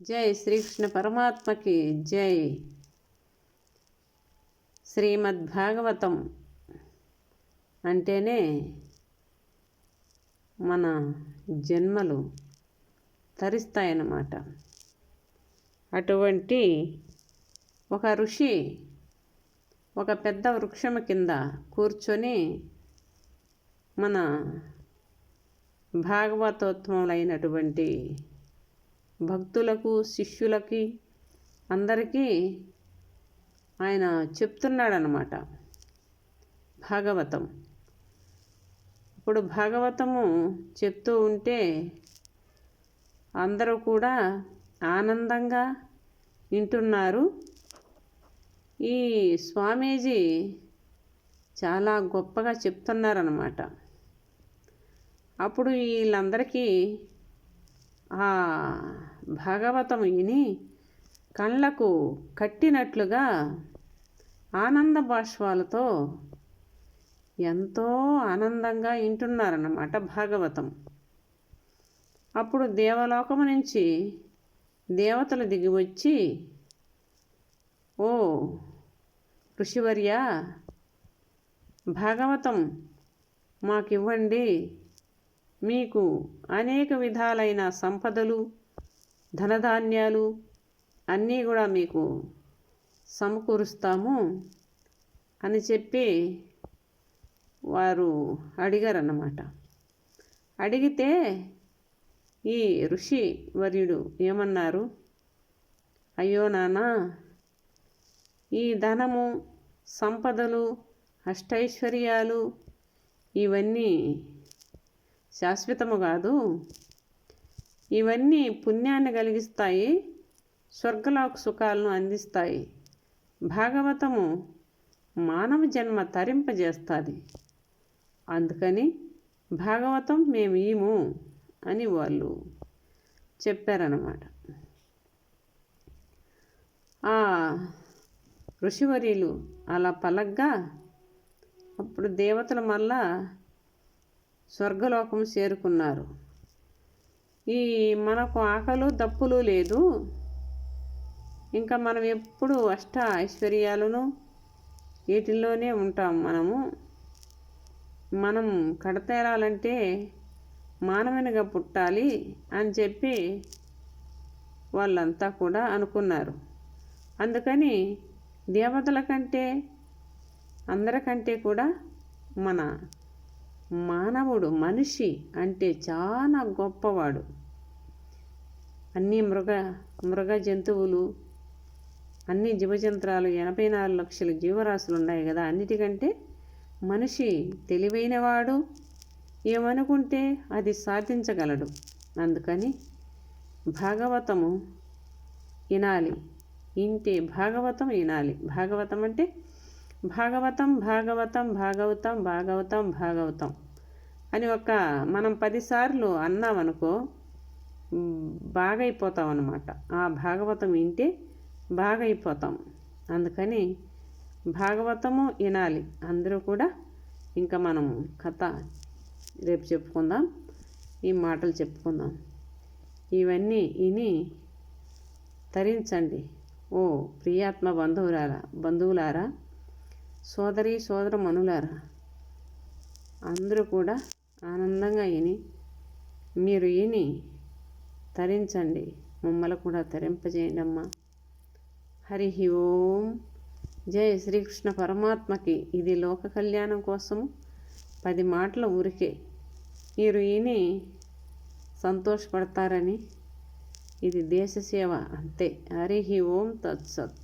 జై శ్రీకృష్ణ పరమాత్మకి జై. శ్రీమద్భాగవతం అంటేనే మన జన్మలు తరిస్తాయన్నమాట. అటువంటి ఒక ఋషి ఒక పెద్ద వృక్షము కింద కూర్చొని మన భాగవతోత్తములైనటువంటి భక్తులకు శిష్యులకి అందరికీ ఆయన చెప్తున్నాడనమాట భాగవతం. ఇప్పుడు భాగవతము చెప్తూ ఉంటే అందరూ కూడా ఆనందంగా వింటున్నారు. ఈ స్వామీజీ చాలా గొప్పగా చెప్తున్నారన్నమాట. అప్పుడు వీళ్ళందరికీ ఆ భాగవతం విని కళ్ళకు కట్టినట్లుగా ఆనంద బాష్పాలతో ఎంతో ఆనందంగా వింటున్నారన్నమాట భాగవతం. అప్పుడు దేవలోకము నుంచి దేవతలు దిగి వచ్చి, ఓ ఋషివర్య, భాగవతం మాకివ్వండి, మీకు అనేక విధాలైన సంపదలు ధనధాన్యాలు అన్నీ కూడా మీకు సమకూరుస్తాము అని చెప్పి వారు అడిగారన్నమాట. అడిగితే ఈ ఋషి వర్యుడు ఏమన్నారు, అయ్యో నాన్న, ఈ ధనము సంపదలు అష్టైశ్వర్యాలు ఇవన్నీ శాశ్వతము కాదు, ఇవన్నీ పుణ్యాన్ని కలిగిస్తాయి, స్వర్గలోక సుఖాలను అందిస్తాయి. భాగవతము మానవ జన్మ తరింపజేస్తుంది, అందుకని భాగవతం మేము ఈము అని వాళ్ళు చెప్పారన్నమాట. ఆ ఋషివర్యులు అలా పలగ్గా అప్పుడు దేవతలు మళ్ళా స్వర్గలోకం చేరుకున్నారు. ఈ మనకు ఆకలు దప్పులు లేదు, ఇంకా మనం ఎప్పుడు అష్ట ఐశ్వర్యాలను వీటిల్లోనే ఉంటాం. మనం కడతేరాలంటే మానవునిగా పుట్టాలి అని చెప్పి వాళ్ళంతా కూడా అనుకున్నారు. అందుకని దేవతల కంటే అందరికంటే కూడా మన మానవుడు మనిషి అంటే చాలా గొప్పవాడు. అన్ని మృగ జంతువులు, అన్ని జీవజంత్రాలు 84 లక్షల జీవరాశులు ఉన్నాయి కదా, అన్నిటికంటే మనిషి తెలివైనవాడు, ఏమనుకుంటే అది సాధించగలడు. అందుకని భాగవతము వినాలి, ఇంటే భాగవతం వినాలి. భాగవతం అంటే భాగవతం భాగవతం భాగవతం భాగవతం భాగవతం అని మనం 10 సార్లు అన్నామనుకో బాగైపోతాం అన్నమాట. ఆ భాగవతం వింటే బాగైపోతాం. అందుకని భాగవతము వినాలి అందరూ కూడా. ఇంకా మనం కథ రేపు చెప్పుకుందాం, ఈ మాటలు చెప్పుకుందాం. ఇవన్నీ విని తరించండి ఓ ప్రియాత్మ బంధువులారా, సోదరమణులారా, అందరూ కూడా ఆనందంగా మీరు విని తరించండి, మమ్మల్ని కూడా తరింపజేయండి అమ్మా. హరి ఓం. జై శ్రీకృష్ణ పరమాత్మకి. ఇది లోక కళ్యాణం కోసము 10 మాటల ఊరికే మీరు విని సంతోషపడతారని, ఇది దేశ సేవ అంతే. హరి ఓం తత్సత్.